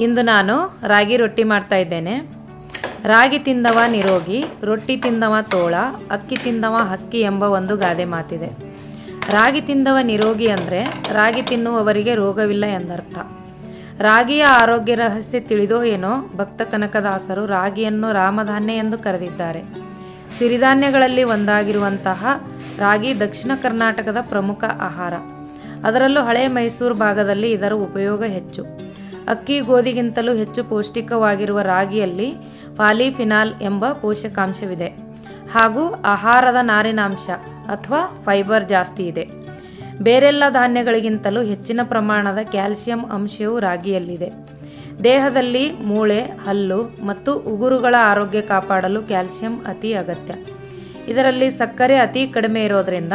ಇಂದು ನಾನು ರಾಗಿ ರೊಟ್ಟಿ ಮಾಡ್ತಾ ಇದ್ದೇನೆ. ರಾಗಿ ತಿಂದವ ನಿರೋಗಿ, ರೊಟ್ಟಿ ತಿಂದವ ತೋಳ, ಅಕ್ಕಿ ತಿಂದವ ಹಕ್ಕಿ ಎಂಬ ಒಂದು ಗಾದೆ ಮಾತಿದೆ. ರಾಗಿ ತಿಂದವ ನಿರೋಗಿ ಅಂದರೆ ರಾಗಿ ತಿನ್ನುವವರಿಗೆ ರೋಗವಿಲ್ಲ ಎಂದರ್ಥ. ರಾಗಿಯ ಆರೋಗ್ಯ ರಹಸ್ಯ ತಿಳಿದೋ ಏನೋ ಭಕ್ತ ಕನಕದಾಸರು ರಾಗಿಯನ್ನು ರಾಮಧಾನ್ಯ ಎಂದು ಕರೆದಿದ್ದಾರೆ. ಸಿರಿಧಾನ್ಯಗಳಲ್ಲಿ ಒಂದಾಗಿರುವಂತಹ ರಾಗಿ ದಕ್ಷಿಣ ಕರ್ನಾಟಕದ ಪ್ರಮುಖ ಆಹಾರ. ಅದರಲ್ಲೂ ಹಳೆ ಮೈಸೂರು ಭಾಗದಲ್ಲಿ ಇದರ ಉಪಯೋಗ ಹೆಚ್ಚು. ಅಕ್ಕಿ ಗೋಧಿಗಿಂತಲೂ ಹೆಚ್ಚು ಪೌಷ್ಟಿಕವಾಗಿರುವ ರಾಗಿಯಲ್ಲಿ ಪಾಲಿಫಿನಾಲ್ ಎಂಬ ಪೋಷಕಾಂಶವಿದೆ ಹಾಗೂ ಆಹಾರದ ನಾರಿನಾಂಶ ಅಥವಾ ಫೈಬರ್ ಜಾಸ್ತಿ ಇದೆ. ಬೇರೆಲ್ಲ ಧಾನ್ಯಗಳಿಗಿಂತಲೂ ಹೆಚ್ಚಿನ ಪ್ರಮಾಣದ ಕ್ಯಾಲ್ಸಿಯಂ ಅಂಶವು ರಾಗಿಯಲ್ಲಿದೆ. ದೇಹದಲ್ಲಿ ಮೂಳೆ, ಹಲ್ಲು ಮತ್ತು ಉಗುರುಗಳ ಆರೋಗ್ಯ ಕಾಪಾಡಲು ಕ್ಯಾಲ್ಸಿಯಂ ಅತಿ ಅಗತ್ಯ. ಇದರಲ್ಲಿ ಸಕ್ಕರೆ ಅತಿ ಕಡಿಮೆ ಇರೋದರಿಂದ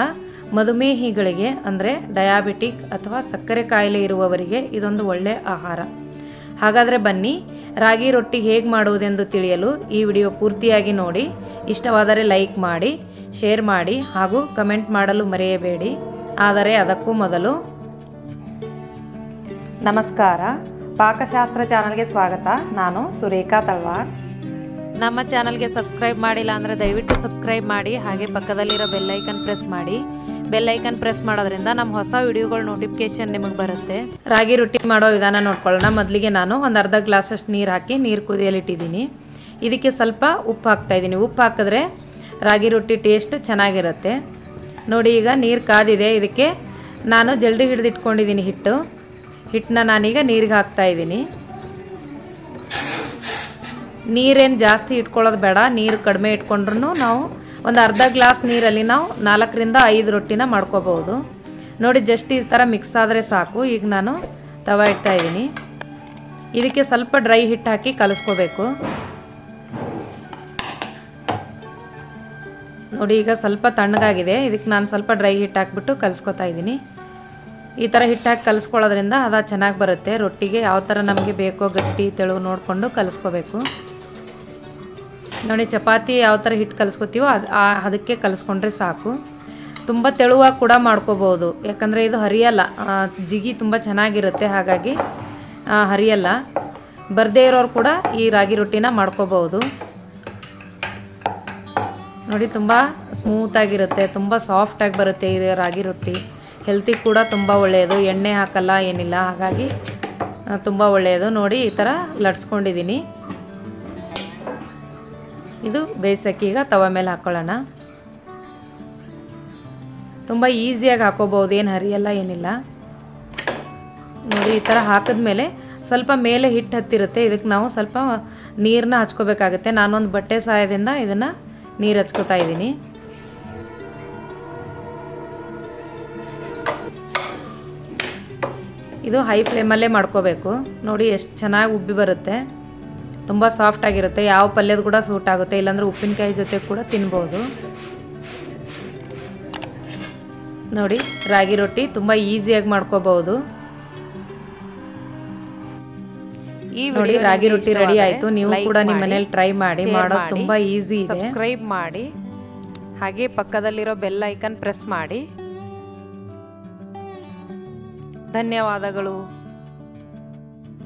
ಮಧುಮೇಹಿಗಳಿಗೆ ಅಂದರೆ ಡಯಾಬಿಟಿಕ್ ಅಥವಾ ಸಕ್ಕರೆ ಕಾಯಿಲೆ ಇರುವವರಿಗೆ ಇದೊಂದು ಒಳ್ಳೆಯ ಆಹಾರ. ಹಾಗಾದರೆ ಬನ್ನಿ ರಾಗಿ ರೊಟ್ಟಿ ಹೇಗೆ ಮಾಡುವುದೆಂದು ತಿಳಿಯಲು ಈ ವಿಡಿಯೋ ಪೂರ್ತಿಯಾಗಿ ನೋಡಿ. ಇಷ್ಟವಾದರೆ ಲೈಕ್ ಮಾಡಿ, ಶೇರ್ ಮಾಡಿ ಹಾಗೂ ಕಮೆಂಟ್ ಮಾಡಲು ಮರೆಯಬೇಡಿ. ಆದರೆ ಅದಕ್ಕೂ ಮೊದಲು ನಮಸ್ಕಾರ, ಪಾಕಶಾಸ್ತ್ರ ಚಾನಲ್ಗೆ ಸ್ವಾಗತ. ನಾನು ಸುರೇಖಾ ತಳವಾರ್. ನಮ್ಮ ಚಾನಲ್ಗೆ ಸಬ್ಸ್ಕ್ರೈಬ್ ಮಾಡಿಲ್ಲ ಅಂದರೆ ದಯವಿಟ್ಟು ಸಬ್ಸ್ಕ್ರೈಬ್ ಮಾಡಿ, ಹಾಗೆ ಪಕ್ಕದಲ್ಲಿರೋ ಬೆಲ್ಲೈಕನ್ ಪ್ರೆಸ್ ಮಾಡಿ. ಬೆಲ್ಲೈಕನ್ ಪ್ರೆಸ್ ಮಾಡೋದ್ರಿಂದ ನಮ್ಮ ಹೊಸ ವಿಡಿಯೋಗಳ ನೋಟಿಫಿಕೇಶನ್ ನಿಮಗೆ ಬರುತ್ತೆ. ರಾಗಿ ರೊಟ್ಟಿ ಮಾಡೋ ವಿಧಾನ ನೋಡ್ಕೊಳ್ಳೋಣ. ಮೊದಲಿಗೆ ನಾನು ಒಂದು ಅರ್ಧ ಗ್ಲಾಸಷ್ಟು ನೀರು ಹಾಕಿ ನೀರು ಕುದಿಯಲಿಟ್ಟಿದ್ದೀನಿ. ಇದಕ್ಕೆ ಸ್ವಲ್ಪ ಉಪ್ಪು ಹಾಕ್ತಾಯಿದ್ದೀನಿ. ಉಪ್ಪು ಹಾಕಿದ್ರೆ ರಾಗಿ ರೊಟ್ಟಿ ಟೇಸ್ಟ್ ಚೆನ್ನಾಗಿರುತ್ತೆ. ನೋಡಿ, ಈಗ ನೀರು ಕಾದಿದೆ. ಇದಕ್ಕೆ ನಾನು ಜಲ್ದಿ ಹಿಡಿದಿಟ್ಕೊಂಡಿದ್ದೀನಿ ಹಿಟ್ಟನ್ನ ನಾನೀಗ ನೀರಿಗೆ ಹಾಕ್ತಾಯಿದ್ದೀನಿ. ನೀರೇನು ಜಾಸ್ತಿ ಇಟ್ಕೊಳ್ಳೋದು ಬೇಡ, ನೀರು ಕಡಿಮೆ ಇಟ್ಕೊಂಡ್ರೂ ನಾವು ಒಂದು ಅರ್ಧ ಗ್ಲಾಸ್ ನೀರಲ್ಲಿ ನಾವು 4 ರಿಂದ 5 ರೊಟ್ಟಿನ ಮಾಡ್ಕೋಬಹುದು. ನೋಡಿ, ಜಸ್ಟ್ ಈ ಥರ ಮಿಕ್ಸ್ ಆದರೆ ಸಾಕು. ಈಗ ನಾನು ತವ ಇಡ್ತಾಯಿದ್ದೀನಿ. ಇದಕ್ಕೆ ಸ್ವಲ್ಪ ಡ್ರೈ ಹಿಟ್ಟು ಹಾಕಿ ಕಲಿಸ್ಕೋಬೇಕು. ನೋಡಿ, ಈಗ ಸ್ವಲ್ಪ ತಣ್ಣಗಾಗಿದೆ. ಇದಕ್ಕೆ ನಾನು ಸ್ವಲ್ಪ ಡ್ರೈ ಹಿಟ್ಟು ಹಾಕ್ಬಿಟ್ಟು ಕಲಿಸ್ಕೊತಾ ಇದ್ದೀನಿ. ಈ ಥರ ಹಿಟ್ಟು ಹಾಕಿ ಕಲಿಸ್ಕೊಳ್ಳೋದ್ರಿಂದ ಅದು ಚೆನ್ನಾಗಿ ಬರುತ್ತೆ. ರೊಟ್ಟಿಗೆ ಯಾವ ಥರ ನಮಗೆ ಬೇಕೋ ಗಟ್ಟಿ ತೆಳು ನೋಡಿಕೊಂಡು ಕಲಿಸ್ಕೋಬೇಕು. ನೋಡಿ, ಚಪಾತಿ ಯಾವ ಥರ ಹಿಟ್ಟು ಕಲಿಸ್ಕೊತೀವೋ ಅದಕ್ಕೆ ಕಲಿಸ್ಕೊಂಡ್ರೆ ಸಾಕು. ತುಂಬ ತೆಳುವಾಗಿ ಕೂಡ ಮಾಡ್ಕೋಬೋದು, ಯಾಕಂದರೆ ಇದು ಹರಿಯಲ್ಲ. ಜಿಗಿ ತುಂಬ ಚೆನ್ನಾಗಿರುತ್ತೆ, ಹಾಗಾಗಿ ಹರಿಯಲ್ಲ. ಬರದೇ ಇರೋರು ಕೂಡ ಈ ರಾಗಿ ರೊಟ್ಟಿನ ಮಾಡ್ಕೋಬಹುದು. ನೋಡಿ, ತುಂಬ ಸ್ಮೂತಾಗಿರುತ್ತೆ, ತುಂಬ ಸಾಫ್ಟಾಗಿ ಬರುತ್ತೆ ಈ ರಾಗಿ ರೊಟ್ಟಿ. ಹೆಲ್ತಿಗೆ ಕೂಡ ತುಂಬ ಒಳ್ಳೆಯದು. ಎಣ್ಣೆ ಹಾಕಲ್ಲ, ಏನಿಲ್ಲ, ಹಾಗಾಗಿ ತುಂಬ ಒಳ್ಳೆಯದು. ನೋಡಿ, ಈ ಥರ ಲಟ್ಸ್ಕೊಂಡಿದ್ದೀನಿ. ಇದು ಬೇಯಿಸೋಕೆ ಈಗ ತವ ಮೇಲೆ ಹಾಕ್ಕೊಳ್ಳೋಣ. ತುಂಬ ಈಸಿಯಾಗಿ ಹಾಕೋಬಹುದು, ಏನು ಹರಿಯಲ್ಲ, ಏನಿಲ್ಲ. ನೋಡಿ, ಈ ಥರ ಹಾಕಿದ್ಮೇಲೆ ಸ್ವಲ್ಪ ಮೇಲೆ ಹಿಟ್ಟು ಹತ್ತಿರುತ್ತೆ. ಇದಕ್ಕೆ ನಾವು ಸ್ವಲ್ಪ ನೀರನ್ನ ಹಚ್ಕೋಬೇಕಾಗುತ್ತೆ. ನಾನೊಂದು ಬಟ್ಟೆ ಸಹಾಯದಿಂದ ಇದನ್ನು ನೀರು ಹಚ್ಕೋತಾ ಇದ್ದೀನಿ. ಇದು ಹೈ ಫ್ಲೇಮಲ್ಲೇ ಮಾಡ್ಕೋಬೇಕು. ನೋಡಿ, ಎಷ್ಟು ಚೆನ್ನಾಗಿ ಉಬ್ಬಿ ಬರುತ್ತೆ. ತುಂಬ ಸಾಫ್ಟ್ ಆಗಿರುತ್ತೆ. ಯಾವ ಪಲ್ಯದ ಕೂಡ ಸೂಟ್ ಆಗುತ್ತೆ, ಇಲ್ಲಾಂದ್ರೆ ಉಪ್ಪಿನಕಾಯಿ ಜೊತೆ ಕೂಡ ತಿನ್ಬೋದು. ನೋಡಿ, ರಾಗಿ ರೊಟ್ಟಿ ತುಂಬ ಈಸಿಯಾಗಿ ಮಾಡ್ಕೋಬಹುದು. ಈ ನೋಡಿ, ರಾಗಿ ರೊಟ್ಟಿ ರೆಡಿ ಆಯಿತು. ನೀವು ಕೂಡ ನಿಮ್ಮ ಮನೇಲಿ ಟ್ರೈ ಮಾಡಿ. ಮಾಡೋದು ತುಂಬ ಈಸಿ ಇದೆ. ಸಬ್ಸ್ಕ್ರೈಬ್ ಮಾಡಿ, ಹಾಗೆ ಪಕ್ಕದಲ್ಲಿರೋ ಬೆಲ್ ಐಕನ್ ಪ್ರೆಸ್ ಮಾಡಿ. ಧನ್ಯವಾದಗಳು.